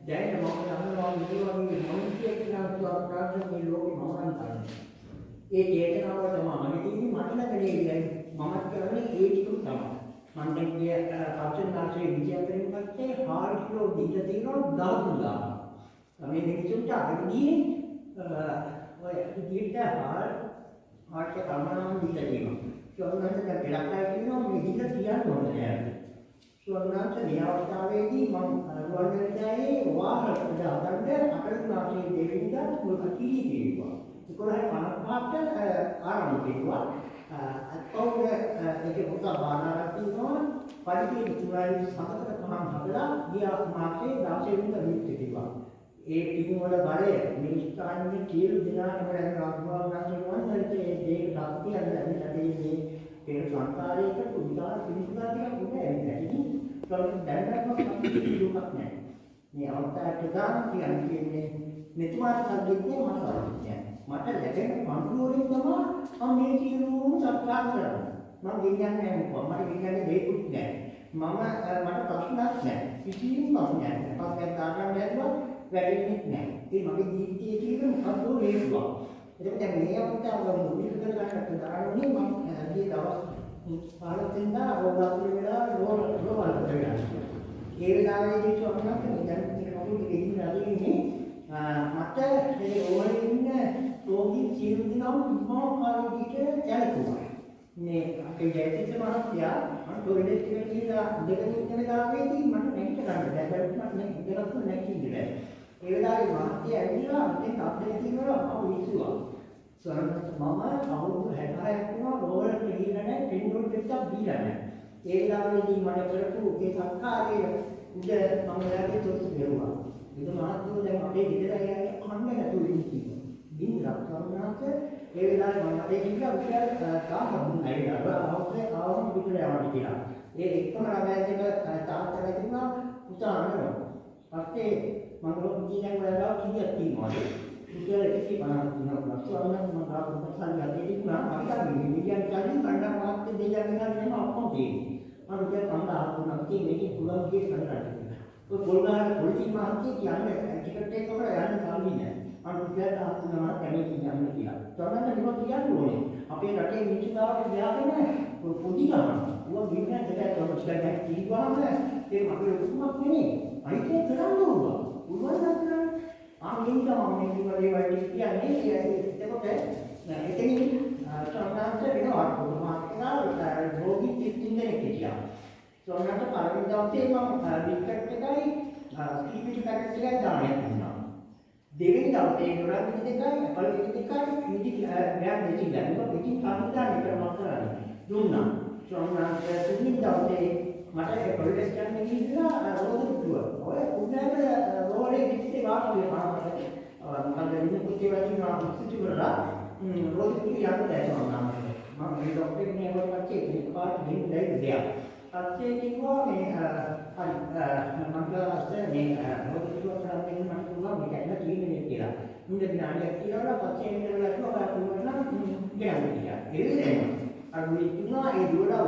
දැන් මම දන්නවා මේ වගේ මොනිටියක් කියලා ප්‍රාර්ථනා මේ ලෝකෙ මම ගන්නවා. ඒ චේතනාව තමයි මගේ තියෙන්නේ මට නැගනේ මමත් කරන්නේ ඒ ටිකම තමයි. මම දැන් ගිය පස්වෙනිදාසේ 24 වෙනි පස්සේ හාල් කිලෝ දීලා තියෙනවා 13 මේ මිනිසුන්ට අද ගියේ ඔය දීට හාල් මාර්ක කර්මනාම දීලා තියෙනවා. සෝමනන්ද දැන් දෙලක් අය කියනවා මේ දීලා කියන්න ඕනේ නෑ. සෝමනන්ද මේ අවස්ථාවේදී මම රුවන්වැලිසෑයේ වාහන හදන්න අකරණාසේ දෙවිඳා මුල් කීී කිව්වා. 11:55ට ආරම්භ කෙරුවා. අත්පොව ඒකේ පොත බානාවක් තියෙනවා. පරිදි තුරයි සතර පහන් හදලා ගිය මාසේ 16 වෙනිදා විත් කිව්වා. ඒ ටිකු වල බලය මේ ස්ථානයේ කීළු දිනාට වඩා රාජ්‍යවාදී වන්දනයේ දේක ශක්තිය ලැබෙන්නේ මේ පෙර සංකාරයකට උදාර පිළිසුදා ටිකක් උනේ ඇවිල්ලා. ඒක දැනගන්නවත් කිසිදුමක් නැහැ. මේ අවස්ථාවට දාන කියන්නේ මෙතුමාට සම්බන්ධයෙන් මට අවශ්‍යයි. මට ලැබෙන පන්තිවලින් තමයි මම මේ සියලුම සත්කාර කරන්නේ. මම විඥානය මොකක්ද? මට විඥානේ දෙයක්වත් නැහැ. මට ප්‍රශ්නයක් නැහැ. කිසිම ප්‍රශ්නයක් නැහැ. පස්සේ තාරණ දැරුවා වැඩෙන්නේ නැහැ. ඒ මගේ ජීවිතයේ තියෙන මොකද්ද හේතුව. ඒක දැන් මේ අවස්ථාවල මුලින්ම කරගන්න දාන්නේ මම ගිය දවස් 15 වෙනිදා රෝගාතුල වෙලා රෝගවල කරලා. ඒ වෙලාවේදී සෝමනන්ද දැන් මේ කවුරුද ඉන්නේ නැතිනේ මට මේ ඕවලේ ඉන්න රෝගී සියලු දෙනාම විපාකාර විදිහට දැලකුවා. මේ අපේ ජයතිස්ස මහත්තයා මම ටොයිලට් එකට ගිහලා දෙකකින් යන ගාවේදී මට නැගිට ගන්න බැහැ. මට ඉඳලත් නැගිටින්න බැහැ. ඒ වෙලාවේ මහත්තයා ඇවිල්ලා මට අප්ඩේට් කරනවා මම විශ්ුවා. සරණත් මම අවුරුදු 66ක් වුණා රෝවලට ගිහිල්ලා නැහැ ටෙන්ඩර් එකක් දීලා නැහැ. ඒ වෙලාවේදී මට කරපු ඒ සංස්කාරයේ උඩ මම එයාගේ තොරතුරු දෙවුවා. ඒක මහත්තුෝ දැන් අපේ ගෙදර යන්නේ කන්න නැතුව ඉන්නේ. බින්දක් සම්මානක ඒ වෙලාවේ මම අපේ කිව්වා උඩ තාම නැගිටලා අවුස්සේ ආවම පිටට යවන්න කියලා. ඒ එක්කම ළමයාට තාත්තලා කිව්වා පුතා අරනවා. පස්සේ මම ලොකුදිනේ වලලා කීයක් තියෙනවද? ඉතින් ඒකේ බලන්න තියෙනවා. ස්වාමීන් මම ආපහු පස්සෙන් යන්නේ ඉන්නවා. මම කියන්නේ කලින් කණ්ඩා මාත් දෙයක් නෑ ඔක්කොම තියෙන්නේ. මම ඉතින් කණ්ඩා ආපුණා ඉතින් මේකේ පුළුවන් කියේ කරලා. ඔය පොල්ගාන පොලිසි මහත්තයෙක් කියන්නේ ටිකට් එක වල යන්න කලින් නෑ. මම ඉතින් ආපුණා කැමති යන්න කියලා. තවන්න නිකන් කියන්න ඕනේ. අපේ රටේ මිනිස්සු ගාවට ගියාගෙන පොඩි ගමන. ඌ ගින්න දෙයක් තමයි කිව්වාම ඒක අපේ උතුමක් නෙමෙයි. අයිතිය කරන්න ඕන. උල්වන්නත් කරන්න. ආමින් තමයි මේ වගේ කියන්නේ එතකොට එතනින් සම්මානට වෙනවා කොහොමද රෝගී 30 දෙනෙක් හිටියා. සෝනකට පළවෙනි දවසේ මම විකට් එකයි කීපිටි පැකට් එකයි දානයක් දුන්නා. දෙවෙනි දවසේ ගොඩක් දෙකයි පළවෙනි දෙකයි මිදි ගෑන් දෙකක් දැම්මා. පිටින් සංවිධානය කරනවා කරන්නේ දුන්නා. සෝනකට තුන්වෙනි දවසේ මට ඒ පොලිස් ස්ටේෂන් එකේ ඉඳලා රෝද දුවා. ඔය උඩට රෝලේ පිටේ වාක්‍යය පාරකට මොකද ඉන්නේ පුතේ වගේ මුස්ති වලලා රෝද පිටේ යන්න දැක්කම මම මේ ડોක්ටර් කෙනෙක් වගේ ඒක පාරට ගෙන්න දෙන්න දෙයක්. පස්සේ කිව්වා මේ හරි මම ගාස්සේ මේ රෝද පිටුව කරන්නේ මම කිව්වා මේක ඇන්න ක්ලීන් කියලා. මුන්ද විනාඩියක් කියලා පස්සේ එන්න වෙලා කිව්වා පාරට ගියන්න කියලා. ඒ අර මේ තුනා ඒ දුවලා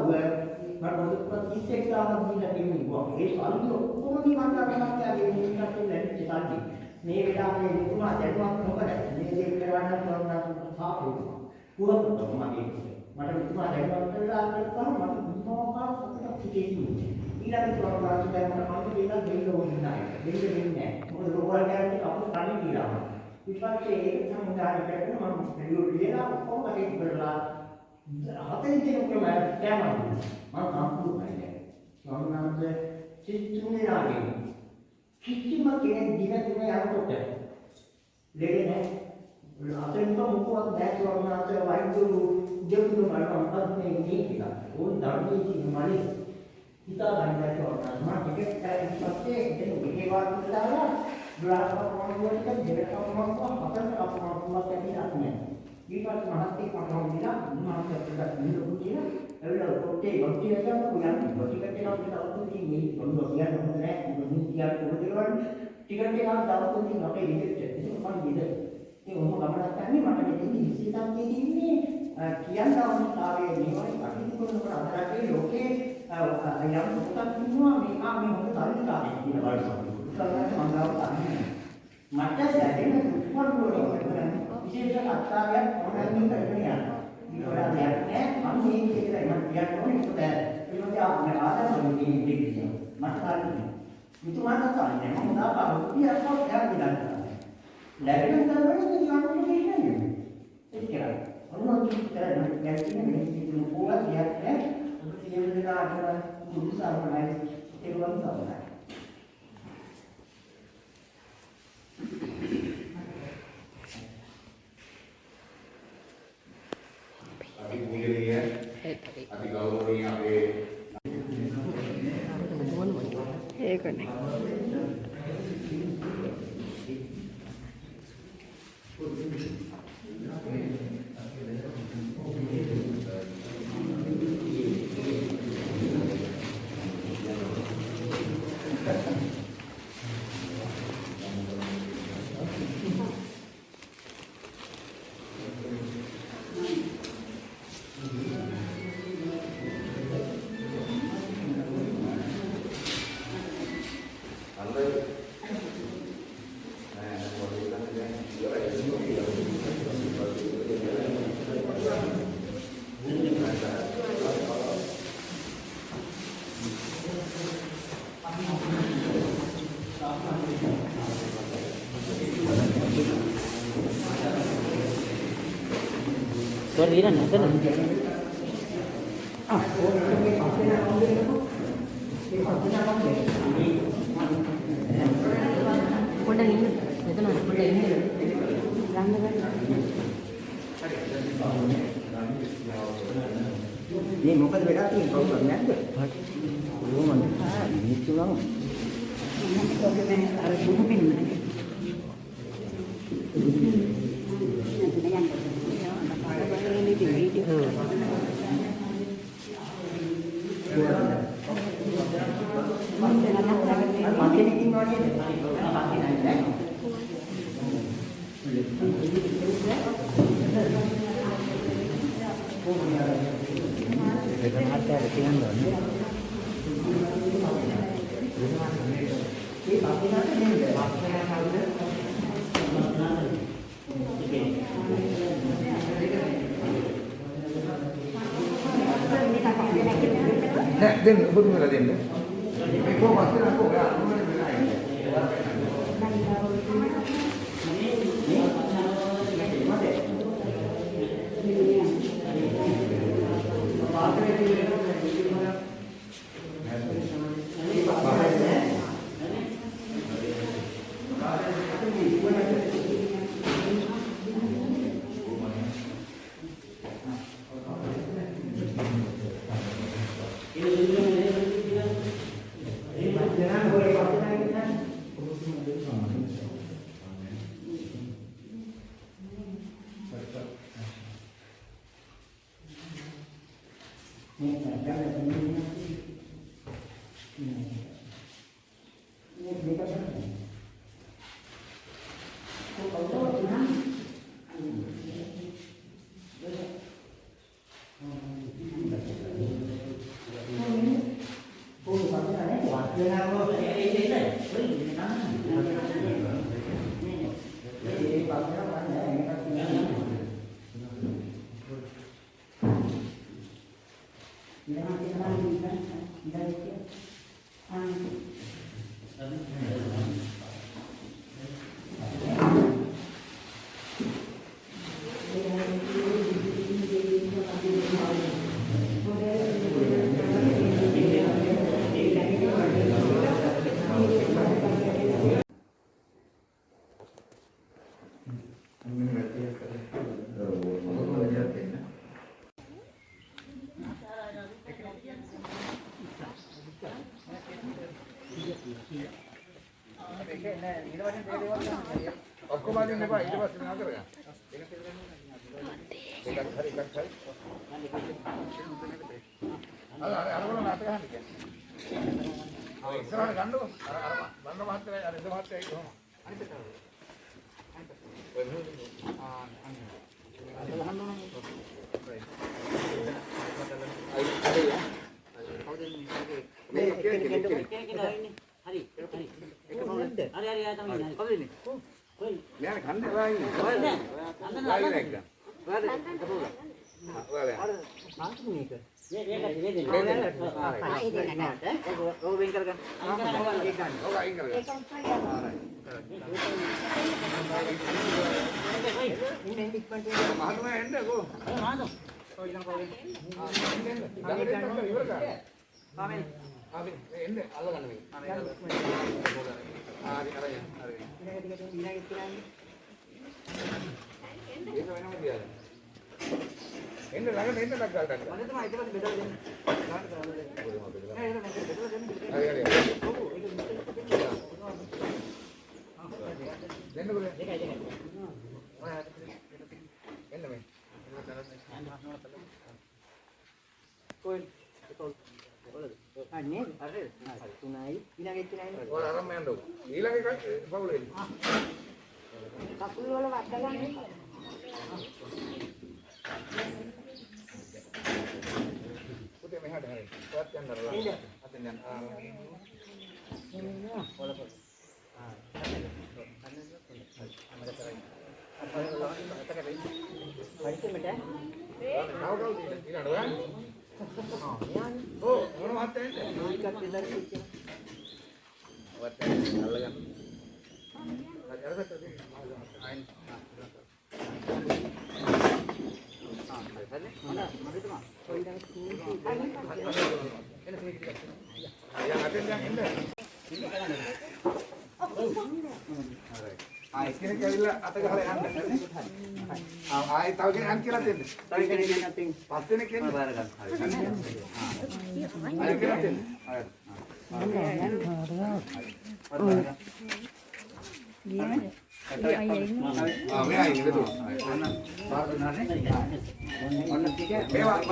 මට මොකක්ද කිසිෙක් තාමත් දීලා තිබුණේ ඒ සල්ලි ඔක්කොම මම ගන්නවාගේ මේකට ලැබිච්ච සල්ලි මේ වෙලාවේ මුතුමා දැනුවත් මොකද මේ දේ කරන්න තවන්න සාපේක්ෂව පුරපොත මගේ මට මුතුමා දැනුවත් කරලා අරගෙන මට මොනවාක් අපිට කිව්වේ ඊළඟ ප්‍රෝග්‍රෑම් එකක් මම දෙන්න දෙන්න ඕනේ නැහැ දෙන්න නැහැ මොකද රෝවල් ගෑනට අපු කන්නේ කියලා ඊපස්සේ ඒක සම්මුදාය කරගෙන මම පිළිවෙල ලියලා ඔක්කොම කටයුතු කරලා හතෙන් දෙනෙක්ම යෑමක් මම සම්පූර්ණයි. සම්මානද සිතුනේ ආගේ. කිසිම කෙනෙක් දින තුන යනකොට ලෙඩ නැහැ. අතෙන්ම මොකවත් නැහැ සම්මානද වෛද්‍යවරු දෙවියෝ බලපෑම් මේ කියලා. ඕන් ධර්මයේ තියෙන මනේ හිතා ගන්න මම ටිකට් එකක් පස්සේ එතන විකේ වාර්තා දාලා ග්‍රාෆ් ප්‍රමාණයට දෙකක් ප්‍රමාණයක් හතරක් ප්‍රමාණයක් ඇතිලා නැහැ. ඊපස් මහත්කේ පටවලා මහත්කේට නිරෝධ කියලා එවල ඔක්කොටේ වටිය ගන්න පුළුවන් ටිකට් එකක් දවස් තුනකින් මේ පොඩ්ඩක් කියන්න හොඳ නැහැ මොකද කියලා පොඩ්ඩක් ටිකට් එකක් දවස් තුනකින් අපේ ඉගෙට ඒක මම ඉගෙ ඒ ඔහොම ගමනක් යන්නේ මට මෙතනදී විශේෂත්වයේ තින්නේ කියන්න අවශ්‍යතාවයේ මේවයි කටයුතු කරනකොට අදරගේ ලෝකේ යම් මොකක්ද කියනවා මේ හොඳ තල්ලිකාරයෙක් කියන වගේ මට දැනෙන උත්පන්න වල විශේෂ කතාවක් ඕනෑම කෙනෙක් Hitungan kali memang berapa rupiah kau yang dilakukan. Lalu kita boleh dilakukan begini. Sekira, orang kita yang ini itu kuat dia untuk yang kita ada urusan lain itu orang sama. Tapi punya ni ya. Tapi kalau ni apa? ඒකනේ Suara dia nak kan? Ah, ini pasti nak ambil tu. Ini pasti nak ambil. පොඩ්ඩක් ඉන්න මෙතන පොඩ්ඩක් ඉන්න ගන්න බෑ Ini මොකද වෙලා තියෙන්නේ කවුරුත් නැද්ද? කොහොමද? මිනිස්සු නම් අර බුදු පිළිමනේ Nè, đến bữa là đến đấy. Cô mà cái là cô gà nó mới này. Aku balik ni pak, itu pas nak kerja. Dekat hari. Ada orang nak kerja ni. Oh, sekarang gandu. Bandu mati, ada itu mati itu. ඔයාලා අර සාන්ති මේක. ඔව් වෙන් කරගන්න. ඔක අයින් කරගන්න. මහතුමා එන්න කො. ඉවර කරා. අපි එන්න අල්ලගන්න මේක. හරි අරගෙන. ඒක වෙනම දියලා. එන්න ළඟට එන්න ඩක් ගාලා ඩක්. මම තමයි ඊට පස්සේ බෙදලා දෙන්න. හරි හරි. දෙන්න කොහෙද? එන්න මේ. කොහෙද? අනේ අර 3යි ඊළඟට 3යි. ඔයාලා අරන් යන්න ඕක. ඊළඟ එක පවුල එන්න. කකුල් වල වද්දා ගන්න. පුතේ මෙහාට හරි. ඔයත් යන්න අරලා. අතෙන් යන්න. මොන මහත්තයා එන්නේ? ඔයත් අල්ලගන්න. හරි අරකට දෙන්න. අයින්. කෙනෙක් ඇවිල්ලා අත ගහලා යන්න. ආයෙ තව කෙනෙක් අන් කියලා දෙන්න. තව කෙනෙක් නැත්නම් පස් දෙනෙක් එන්න. බාර ගන්න. හරි. අය කියලා දෙන්න. හරි. මෙයා ඉන්නේ දුර. බාර දුන්නානේ. ඔන්න ටික මේවා මම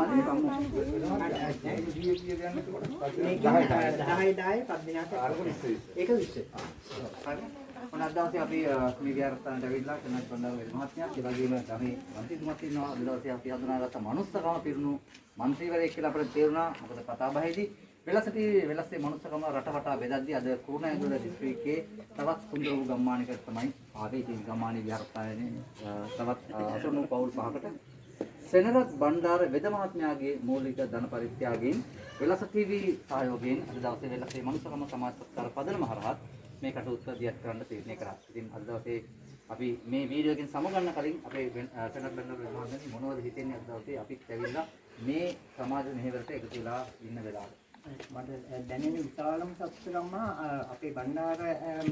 මම කම්මු. මේක 10 පස් දිනකට අරගෙන ඉස්සෙයි. ඒක 20. හරි. ඔන්න අද දවසේ අපි මේ විහාරස්ථානට ඇවිල්ලා කෙනෙක් බණ්ඩාර වෙද මහත්මයා ඒ වගේම ගමේ මන්ත්‍රීතුමත් ඉන්නවා. අද දවසේ අපි හඳුනාගත්ත මනුස්සකම පිරුණු මන්ත්‍රීවරයෙක් කියලා අපිට තේරුණා. මොකද කතා බහේදී වෙලස්සේ මනුස්සකම රට වටා බෙදද්දී අද කුරුණෑගල දිස්ත්‍රික්කයේ තවත් සුන්දර වූ ගම්මානයකට තමයි ආවේ. ඉතින් ගම්මානයේ විහාරස්ථානයේ තවත් අසරණ පවුල් පහකට සෙනරත් බණ්ඩාර වෙද මහත්මයාගේ මූලික ධන පරිත්‍යාගයෙන් වෙලස ටීවී සහයෝගයෙන් අද දවසේ වෙලසේ මනුස්සකම සමාජ සත්කාර පදනම හරහා මේ කටයුත්ත දියත් කරන්න තීරණය කරා. ඉතින් අද දවසේ අපි මේ වීඩියෝ එකෙන් සමගන්න කලින් අපේ සෙනරත් බණ්ඩාර වෙද මහත්මයාගේ මොනවද හිතෙන්නේ අද දවසේ අපිත් ඇවිල්ලා මේ සමාජ මෙහෙවරට එකතු වෙලා ඉන්න වෙලාවට. මට දැනෙන විශාලම සතුට තමයි අපේ බණ්ඩාර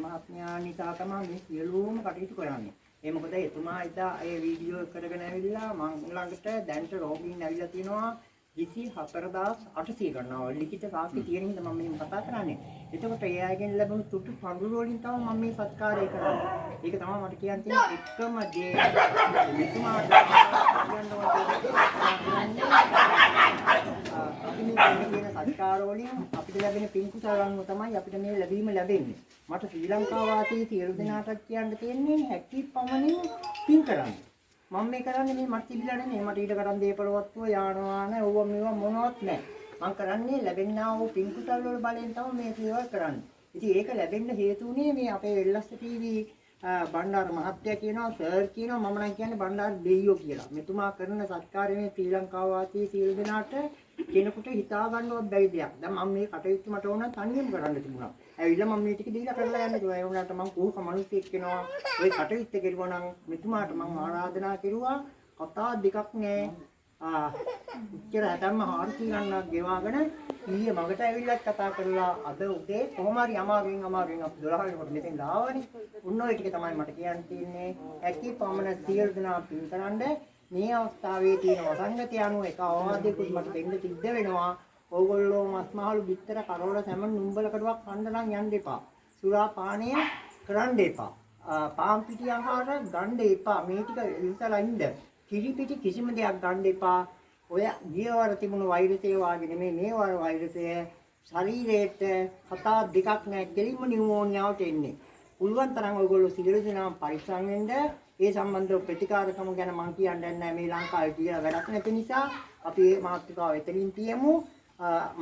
මහත්මයා නිසා තමයි මේ සියලුම කටයුතු කරන්නේ. ඒ මොකද එතුමා එදා ඒ වීඩියෝ කරගෙන ඇවිල්ලා මම ළඟට දැන්ට රෝගීන් ඇවිල්ලා තියෙනවා 24800 ගන්නවා. ලිඛිත සාක්ෂි තියෙන හින්දා මම මේ කතා කරන්නේ. එතකොට ඒ අයගෙන් ලැබුණු තුටු පඳුරු වලින් තමයි මම මේ සත්කාරය කරන්නේ. ඒක තමයි මට කියන්න තියෙන එකම දේ. එතුමාට කියන්න ඕනේ සත්කාර වලින් අපිට ලැබෙන පින් කුසල අනුව තමයි අපිට මේ ලැබීම ලැබෙන්නේ. මට ශ්‍රී ලංකා වාසී සියලු දෙනාට කියන්න තියෙන්නේ හැකි පමණින් පින් කරන්න. මම මේ කරන්නේ මේ මට තිබිලා නෙමෙයි. මට ඊට කරන් දේපලවත්ව යාන වාහන ඕවා මේවා මොනවත් නැහැ. මම කරන්නේ ලැබෙන්නා වූ පින් කුසල වල බලෙන් තමයි මේ සේවා කරන්නේ. ඉතින් ඒක ලැබෙන්න හේතු වුණේ මේ අපේ වෙල්ලස්ස ටීවී බණ්ඩාර මහත්තයා කියනවා සර් කියනවා මම නම් කියන්නේ බණ්ඩාර දෙයියෝ කියලා. මෙතුමා කරන සත්කාරය මේ ශ්‍රී ලංකා වාසී සියලු දෙනාට කෙනෙකුට හිතා ගන්නවත් බැරි දෙයක්. දැන් මම මේ කටයුතු මට ඕන තනියම කරන්න තිබුණා. ඇවිල්ලා මම මේ ටික දීලා කරලා යන්න කිව්වා. ඒ වුණාට මම කෝක මිනිස්සෙක් වෙනවා. ওই කටයුත්ත කෙරුවා නම් මෙතුමාට මම ආරාධනා කෙරුවා. කතා දෙකක් නෑ. ඉච්චර හැටම 400 ගණනක් ගෙවාගෙන ඊයේ මගට ඇවිල්ලා කතා කරලා අද උදේ කොහොම හරි අමාරුවෙන් අපි 12 වෙනකොට මෙතෙන් ආවනේ. උන් ඔය ටික තමයි මට කියන්න තියෙන්නේ. ඇකි පමණ සියලු දෙනා පින් කරන්නේ මේ අවස්ථාවේ තියෙන වසංගතය අනුව එක අවවාදයකුත් මට දෙන්න සිද්ධ වෙනවා. ඕගොල්ලෝ මස්මහලු බිත්තර කරවල සැමන් නුඹල කඩුවක් කන්න නම් යන්න එපා. සුරා පානය කරන්න එපා. පාන් පිටි ආහාර ගන්න එපා. මේ ටික ඉස්සලා ඉන්න. කිරි පිටි කිසිම දෙයක් ගන්න එපා. ඔය ගියවර තිබුණු වෛරසය වාගේ නෙමෙයි මේ වර වෛරසය ශරීරයට කතා දෙකක් නෑ කෙලින්ම නියුමෝනියාවට එන්නේ. පුළුවන් තරම් ඔයගොල්ලෝ සියලු දෙනාම පරිස්සම් වෙන්න. ඒ සම්බන්ධව ප්‍රතිකාරකම ගැන මම කියන්නේ නැහැ මේ ලංකාවේ කියලා වැඩක් නැති නිසා අපි මේ මාතෘකාව එතනින් තියමු.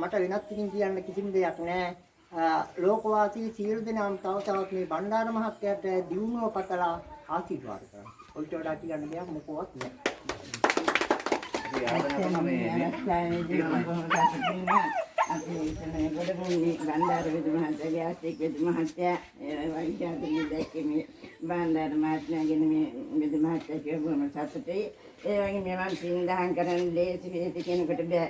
මට වෙනත් කිසිම කියන්න කිසිම දෙයක් නැහැ. ලෝකවාසී සියලු දෙනාම තව තවත් මේ බණ්ඩාර මහත්තයාට දියුණුව පතලා ආශිර්වාද කරනවා. ඔයිට වඩා කියන්න දෙයක් මොකවත් නැහැ. අපි ඉතන ගොඩමුණි බණ්ඩාර විදුමහත්තයාගේ ආස්තික විදුමහත්තයා වෛද්‍යවරුන් දැක්කේ මේ බණ්ඩාර මහත්මයාගෙන මේ විදුමහත්තයා කියවම සතුටුයි. ඒ වගේ මේවන් පින්දහම් කරන්න ලේසි වේති කෙනෙකුට බෑ.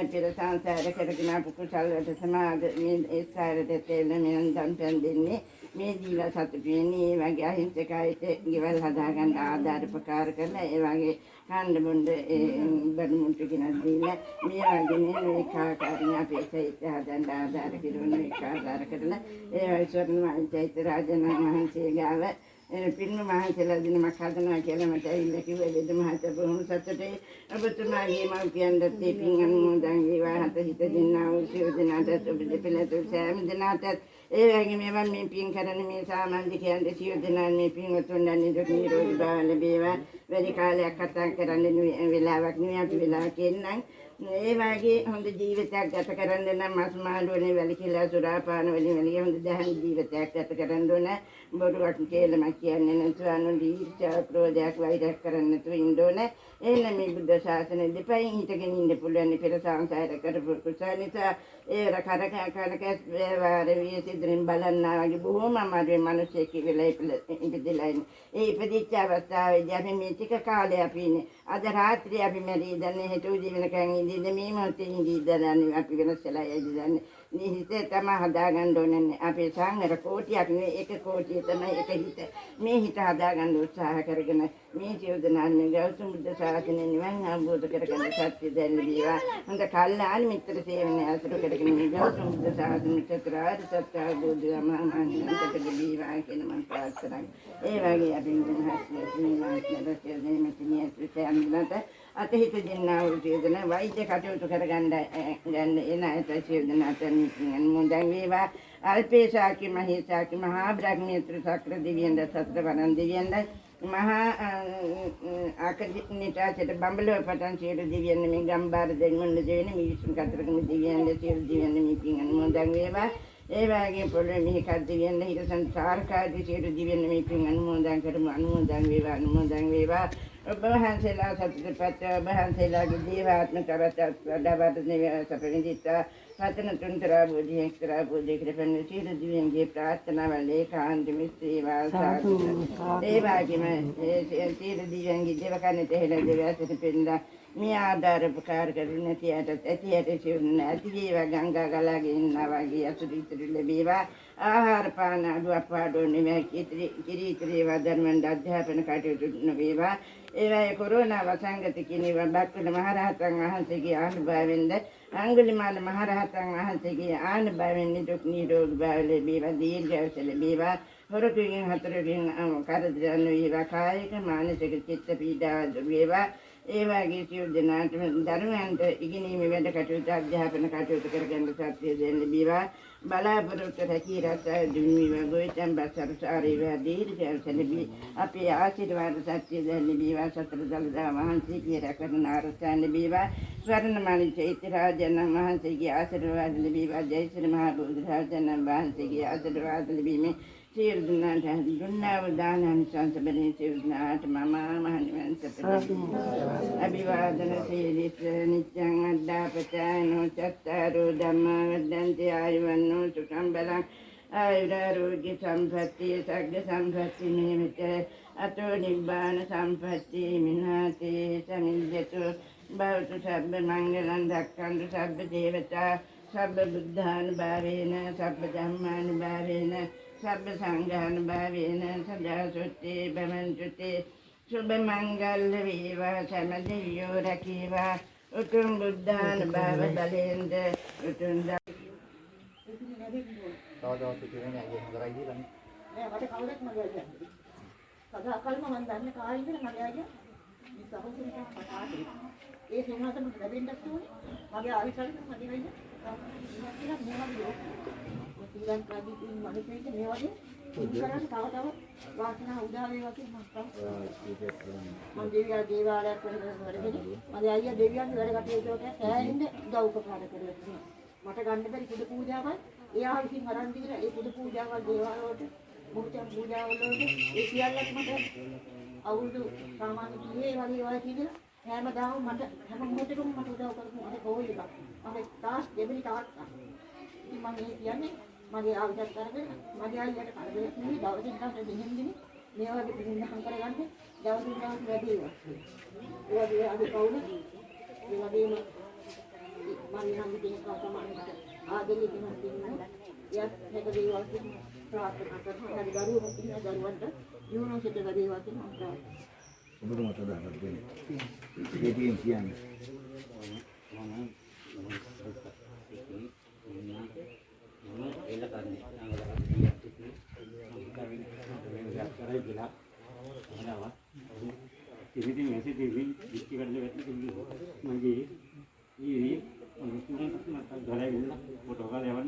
පෙර සංසාර කරගෙන ආපු කුසල වලට සමාද මේ ඒ සාරට තෙල් මෙන් දන් පෙන් දෙන්නේ මේ දීලා සතුටුයි. මේ වගේ අහිංසකයිට ගෙවල් හදාගන්න ආධාර උපකාර කරලා ඒ වගේ කන්න බොන්න බඩු මුට්ටු කෙනෙක් දීලා මේ වගේ මේ කාකාරින් අපේ චෛත්‍ය හදන්න ආධාර කිරුණ මේ ආධාර කරලා ඒ වගේ ස්වර්ණ චෛත්‍ය රාජන මහන්සිය ගාව පින්ම මහන්සියලා දිනමක් හදනවා කියලා මට ඇවිල්ලා කිව්වා වේද මහත්තයා බොහොම සතුටුයි. ඔබතුමාගේ මව්පියන් දත්තේ පින් අනුමෝදන් වේවා. හත හිත දෙන්නා වූ සියලු දෙනාටත් ඔබ දෙපළතුල් සෑම දෙනාටත් ඒ වගේ මේවා මේ පින් කරන මේ සාමාජිකයන් සියලු දෙනා මේ පින් වතුන් නිරෝගී නිරෝගී බව ලැබේවා. වැඩි කාලයක් කතා කරන්න වෙලාවක් නෙවෙයි අපි වෙලාවක එන්නම්. ඒ වගේ හොඳ ජීවිතයක් ගත කරන්න නම් මස් මාළු වලින් වැළකීලා සුරාපාන වලින් වැළකී හොඳ දහම් ජීවිතයක් ගත කරන්න ඕන. බොරුවක් කියලාම කියන්නේ නැතුව අනුන්ගේ ඊර්ෂ්‍යා ක්‍රෝධයක් වෛරයක් කරන්න නැතුව ඉන්න ඕන. එන්න මේ බුද්ධ ශාසනය දෙපයින් හිටගෙන ඉන්න පුළුවන් පෙර සංසාර කරපු කුසල නිසා ඒ කරකැස් වේවාර විසින්දරින් බලන්නා වගේ බොහොම අමාරුයි මිනිස්සෙක් කියලා ඉපදෙලා ඉන්නේ. ඒ ඉපදිච්ච අවස්ථාවේදී අපි මේ ටික කාලේ අපි ඉන්නේ. අද රාත්‍රියේ අපි මැරී දැන් හිත උදේවනකන් ඉඳින්න මේ මොහොතේ ඉඳින්න අපි වෙනස්ලා යයිදන්නේ. මේ හිතේ තමයි හදාගන්න ඕනේ. අපේ සංඝර කෝටියක් නෙවෙයි එක කෝටිය තමයි එක හිත. මේ හිත හදාගන්න උත්සාහ කරගෙන මේ ජීවදනාන්නේ ගෞතම බුද්ධ ශාසනය නිවන් අවබෝධ කරගන්න සත්‍ය දැන දීවා. හොඳ කල්ලාන මිත්‍ර සේවනය අසුර කරගෙන මේ ගෞතම බුද්ධ ශාසනය චතුරාර්ය සත්‍ය අවබෝධයම මානසිකට දීවා කියන මම ප්‍රාර්ථනා කරනවා. ඒ වගේ අපි මේ අතහිත දෙන්නා වූ සියදෙන වෛද්‍ය කටයුතු කරගන්න එන අයට සියදෙනාට අනුමෝදන් වේවා. අල්පේශාකි මහේශාකි මහා බ්‍රහ්මේත්‍ර සක්‍ර දෙවියන්ද සතර වරන් දෙවියන්ද මහා ආකදිනිතාචට බඹලව පටන් සියලු දෙවියන් මේ ගම්බාර දෙවියන් දෙවියන් මේ විසුණු කතරගම දෙවියන් සියලු දෙවියන් මේ පින් අනුමෝදන් වේවා. ඒ වගේ පොළොවේ මිහිකත් දෙවියන් හිර සංසාරකාදී සියලු දෙවියන් මේ පින් අනුමෝදන් කරමු. අනුමෝදන් වේවා අනුමෝදන් වේවා. ඔබ වහන්සේලා සතුටුපත් ඔබ වහන්සේලාගේ දේවාත්ම කරත් වඩාවත් නෙවෙයි සපවිදිතා සතන තුන්තරා බුද්ධි එක්තරා බුද්ධි ක්‍රපණ සියලු දිව්‍යන්ගේ ප්‍රාර්ථනාවල් ඒකාන්ත මිස්ත්‍රීවා සාදු. ඒ වගේම සියලු දිව්‍යන්ගේ දේවකන්නට හෙළ දෙවියන්ට පින්දා මේ ආධාර උපකාර කරුණ ඇතියට සිවුන ඇති වේවා ගංගා ගලාගෙන ඉන්නා වගේ අසුරු ඉතිරි ලැබේවා. ආහාර පාන අඩු අපාඩු නෙවෙයි කිරිතරේ වදන්වන්ද අධ්‍යාපන කටයුතු නොවේවා. ඒවයි කොරෝනා වසංගත කිනේවා බක්කල මහරහතන් වහන්සේගේ ආනුභාවයෙන්ද අඟුලිමාල මහරහතන් වහන්සේගේ ආනුභාවයෙන් නිදුක් නිරෝගී භාව ලැබේවා. දීර්ඝායුෂ ලැබේවා. හොරකෙන් හතරකින් කරදර නොවේවා. කායික මානසික චිත්ත පීඩා දුර වේවා. ඒ වගේ සියලු දෙනාටම දරුවන්ට ඉගෙනීමේ වැඩ කටයුතු අධ්‍යාපන කටයුතු කරගන්න සත්‍ය දෙන්න ලැබේවා. බලාපොරොත්තු රැකී රැසා දුන්වීම ගොවිතැන් බසරසාරේ දීර්ඝායුෂ ලැබී අපේ ආශිර්වාද සත්‍ය දෙන්න ලැබේවා. සතර දළදා වහන්සේගේ රැකගෙන ආරක්ෂා ලැබේවා. ස්වර්ණමාලි චෛත්‍ය රාජන වහන්සේගේ ආශිර්වාද ලැබේවා. ජයශ්‍රී මහා බුදුරජාණන් වහන්සේගේ ආශිර්වාද ලැබීමේ සියලු දෙනාට දුන්නා වූ දානන් සංසබනේ සියලු දෙනාට මම මහණිවන් සපදේ. අභිවාදන සීලිස නිච්ඡං අද්දාපචායනෝ චත්තාරෝ ධම්මා වද්දන්ති ආයුවන්නෝ සුඛං බලං ආයුරාෝග්‍ය සම්පත්තිය සග්ග සම්පත්ති නිමිත අතෝ නිබ්බාන සම්පත්ති මිනාතේ සමිඤ්ඤතු භවතු සබ්බ මංගලං දක්ඛන්තු සබ්බ දේවතා සබ්බ බුද්ධානුභාවේන සබ්බ ධම්මානුභාවේන සබ්බ සංඝානුභාවේන සදා සොත්තේ භවන්තුතේ සුභ මංගල වේවා. සමදෙවියෝ රැකේවා. උතුම් බුද්ධානුභාව බලෙන්ද උතුම් තවදවත් කියන්නේ අයියේ හොඳයි කියලා නේ. නෑ මට කවුරුත් මගේ අයියා. සදා කල්ම මම දන්නේ කාලේ ඉඳලා මගේ අයියා මේ සහෝදරයන් මට ආදරේ. ඒ සෙනහට මට ලැබෙන්නත් ඕනේ. මගේ ආවිසාරින් මගේ අයියා. ඉතින් මේ වගේ ශ්‍රී ලංකාවේ තියෙන මිනිස්සුන්ට මේ වගේ කරන්න තව වාසනාව උදා වේවා කියලා මම දේවාලයක් වැඩගෙන මගේ අයියා දෙවියන්ගේ වැඩ කටයුතු වලට සෑහෙන්න උදව් උපකාර කරලා මට ගන්න බැරි පුදු පූජාවල් එයා විසින් අරන් දීලා ඒ පුදු පූජාවල් දේවාල වලට මුහුතන් පූජාවල් වලට ඒ සියල්ලක් මට අවුරුදු සාමාන්‍ය 30 වගේ වල කියලා හැමදාම මට හැම මොහොතකම මට උදව් කරපු මගේ ගෝල් එක. මගේ තාස් දෙවෙනි තාත්තා. ඉතින් මම මේ කියන්නේ මගේ ආවිදත් අරගෙන මගේ අයියට කරදරයක් නෙවෙයි දවසින් දවස දිනෙන් මේ වගේ පිළිඳහම් කරගන්න දවසින් දවස වැඩි වෙනවා. ඒ වගේ අද කවුද? ඒ වගේම මම නම් ඉතින් කවදාවත් ආදෙලි කෙනෙක් ඉන්නවා. එයාත් මේක දේවල් කියන ප්‍රාර්ථනා කරනවා. හරි දරුවෝ ඉන්න දරුවන්ට ජීවන සිට දේවල් කියන ප්‍රාර්ථනා. ඔබතුමා තදාගන්න දෙන්නේ. ඒකෙන් කියන්නේ. फोटो का लेवन